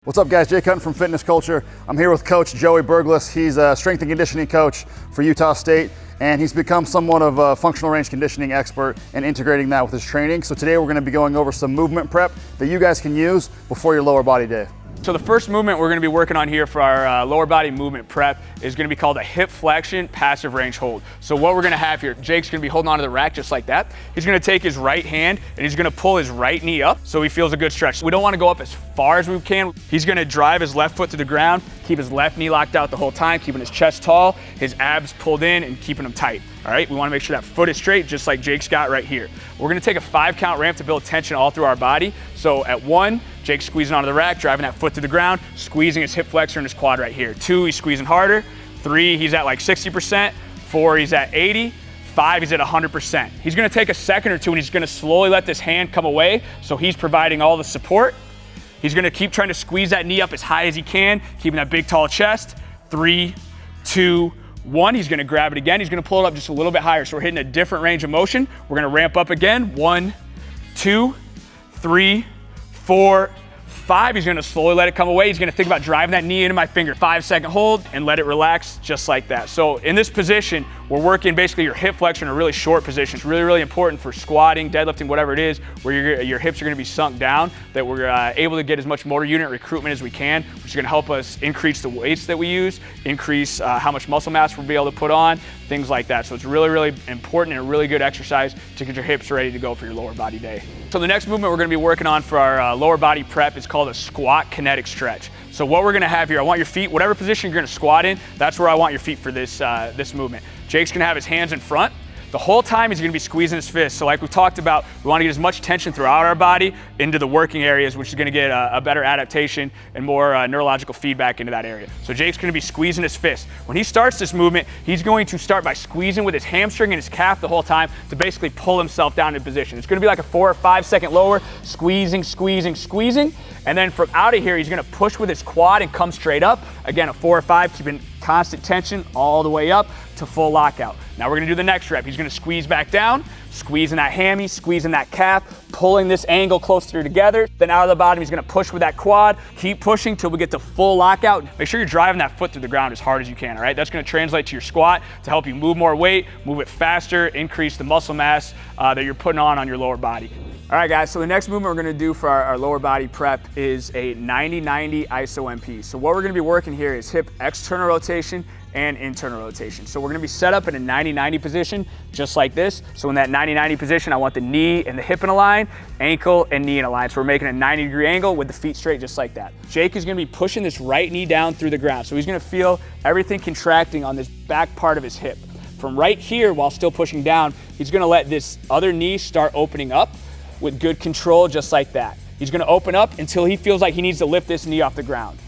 What's up, guys? Jake Hunt from Fitness Culture. I'm here with Coach Joey Bergles. He's a strength and conditioning coach for Utah State, and he's become somewhat of a functional range conditioning expert and integrating that with his training. So today we're going to be going over some movement prep that you guys can use before your lower body day. So the first movement we're going to be working on here for our lower body movement prep is going to be called a hip flexion passive range hold. So what we're going to have here, Jake's going to be holding onto the rack just like that. He's going to take his right hand and he's going to pull his right knee up so he feels a good stretch. We don't want to go up as far as we can. He's going to drive his left foot to the ground, keep his left knee locked out the whole time, keeping his chest tall, his abs pulled in and keeping them tight. All right, we want to make sure that foot is straight, just like Jake's got right here. We're going to take a 5-count ramp to build tension all through our body. So at 1, Jake's squeezing onto the rack, driving that foot to the ground, squeezing his hip flexor and his quad right here. 2, he's squeezing harder. 3, he's at like 60%. 4, he's at 80. 5, he's at 100%. He's going to take a second or two and he's going to slowly let this hand come away, so he's providing all the support. He's going to keep trying to squeeze that knee up as high as he can, keeping that big tall chest. 3, 2, 1, he's going to grab it again. He's going to pull it up just a little bit higher. So we're hitting a different range of motion. We're going to ramp up again. 1, 2, 3, 4, 5. He's going to slowly let it come away. He's going to think about driving that knee into my finger. 5-second hold and let it relax just like that. So in this position, we're working basically your hip flexion in a really short position. It's really, really important for squatting, deadlifting, whatever it is, where your hips are going to be sunk down, that we're able to get as much motor unit recruitment as we can, which is going to help us increase the weights that we use, increase how much muscle mass we'll be able to put on, things like that. So it's really, really important and a really good exercise to get your hips ready to go for your lower body day. So the next movement we're going to be working on for our lower body prep is called a squat kinetic stretch. So what we're going to have here, I want your feet, whatever position you're going to squat in, that's where I want your feet for this, this movement. Jake's going to have his hands in front. The whole time he's going to be squeezing his fists. So like we talked about, we want to get as much tension throughout our body into the working areas, which is going to get a better adaptation and more neurological feedback into that area. So Jake's going to be squeezing his fist. When he starts this movement, he's going to start by squeezing with his hamstring and his calf the whole time to basically pull himself down in position. It's going to be like a 4 or 5 second lower, squeezing, squeezing, squeezing. And then from out of here, he's going to push with his quad and come straight up. Again, a 4 or 5, keeping constant tension all the way up to full lockout. Now we're going to do the next rep. He's going to squeeze back down, squeezing that hammy, squeezing that calf, pulling this angle closer together. Then out of the bottom, he's going to push with that quad. Keep pushing till we get to full lockout. Make sure you're driving that foot through the ground as hard as you can, all right? That's going to translate to your squat to help you move more weight, move it faster, increase the muscle mass that you're putting on your lower body. All right, guys, so the next movement we're going to do for our lower body prep is a 90-90 ISO MP. So what we're going to be working here is hip external rotation and internal rotation. So we're going to be set up in a 90-90 position, just like this. So in that 90-90 position, I want the knee and the hip in a line, ankle and knee in a line. So we're making a 90-degree angle with the feet straight, just like that. Jake is going to be pushing this right knee down through the ground. So he's going to feel everything contracting on this back part of his hip. From right here, while still pushing down, he's going to let this other knee start opening up with good control, just like that. He's going to open up until he feels like he needs to lift this knee off the ground.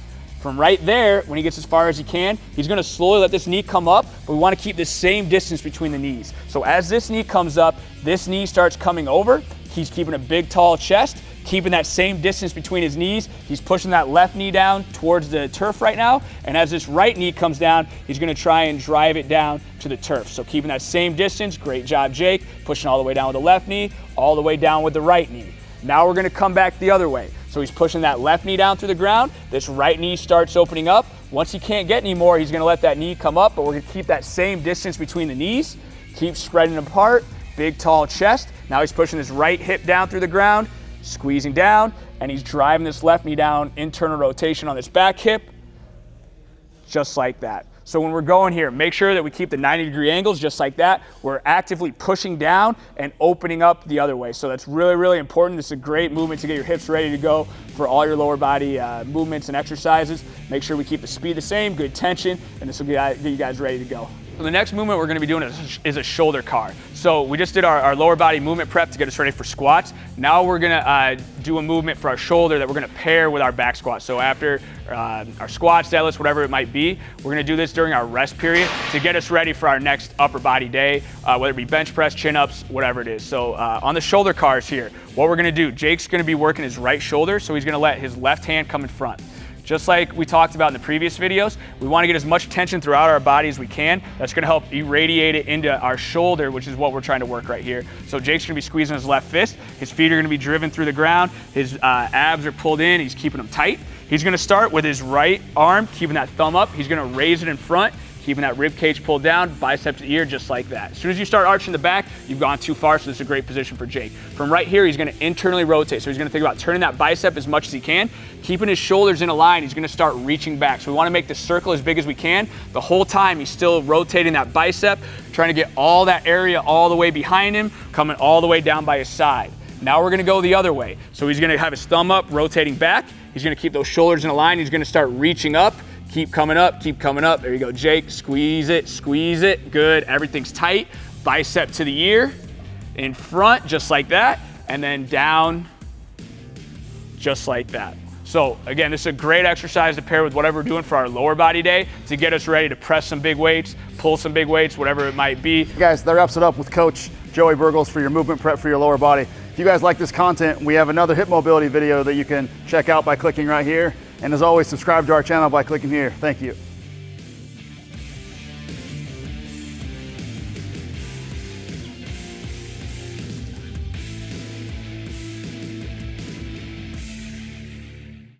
From right there, when he gets as far as he can, he's going to slowly let this knee come up, but we want to keep the same distance between the knees. So as this knee comes up, this knee starts coming over. He's keeping a big, tall chest, keeping that same distance between his knees. He's pushing that left knee down towards the turf right now. And as this right knee comes down, he's going to try and drive it down to the turf. So keeping that same distance. Great job, Jake. Pushing all the way down with the left knee, all the way down with the right knee. Now we're going to come back the other way. So he's pushing that left knee down through the ground. This right knee starts opening up. Once he can't get any more, he's going to let that knee come up, but we're going to keep that same distance between the knees. Keep spreading apart. Big, tall chest. Now he's pushing his right hip down through the ground, squeezing down, and he's driving this left knee down, internal rotation on this back hip, just like that. So when we're going here, make sure that we keep the 90-degree angles just like that. We're actively pushing down and opening up the other way. So that's really, really important. This is a great movement to get your hips ready to go for all your lower body movements and exercises. Make sure we keep the speed the same, good tension, and this will get you guys ready to go. So the next movement we're going to be doing is a shoulder car. So we just did our lower body movement prep to get us ready for squats. Now we're going to do a movement for our shoulder that we're going to pair with our back squat. So after our squats, deadlifts, whatever it might be, we're going to do this during our rest period to get us ready for our next upper body day, whether it be bench press, chin-ups, whatever it is. So on the shoulder cars here, what we're going to do, Jake's going to be working his right shoulder, so he's going to let his left hand come in front. Just like we talked about in the previous videos, we want to get as much tension throughout our body as we can. That's going to help irradiate it into our shoulder, which is what we're trying to work right here. So Jake's going to be squeezing his left fist. His feet are going to be driven through the ground. His abs are pulled in. He's keeping them tight. He's gonna start with his right arm, keeping that thumb up. He's gonna raise it in front, keeping that rib cage pulled down, bicep to ear, just like that. As soon as you start arching the back, you've gone too far, so this is a great position for Jake. From right here, he's gonna internally rotate. So he's gonna think about turning that bicep as much as he can, keeping his shoulders in a line. He's gonna start reaching back. So we wanna make the circle as big as we can. The whole time, he's still rotating that bicep, trying to get all that area all the way behind him, coming all the way down by his side. Now we're gonna go the other way. So he's gonna have his thumb up, rotating back. He's gonna keep those shoulders in a line. He's gonna start reaching up. Keep coming up, keep coming up. There you go, Jake. Squeeze it. Good. Everything's tight. Bicep to the ear, in front, just like that, and then down, just like that. So again, this is a great exercise to pair with whatever we're doing for our lower body day to get us ready to press some big weights, pull some big weights, whatever it might be. Guys, that wraps it up with Coach Joey Bergles for your movement prep for your lower body. If you guys like this content, we have another hip mobility video that you can check out by clicking right here. And as always, subscribe to our channel by clicking here. Thank you.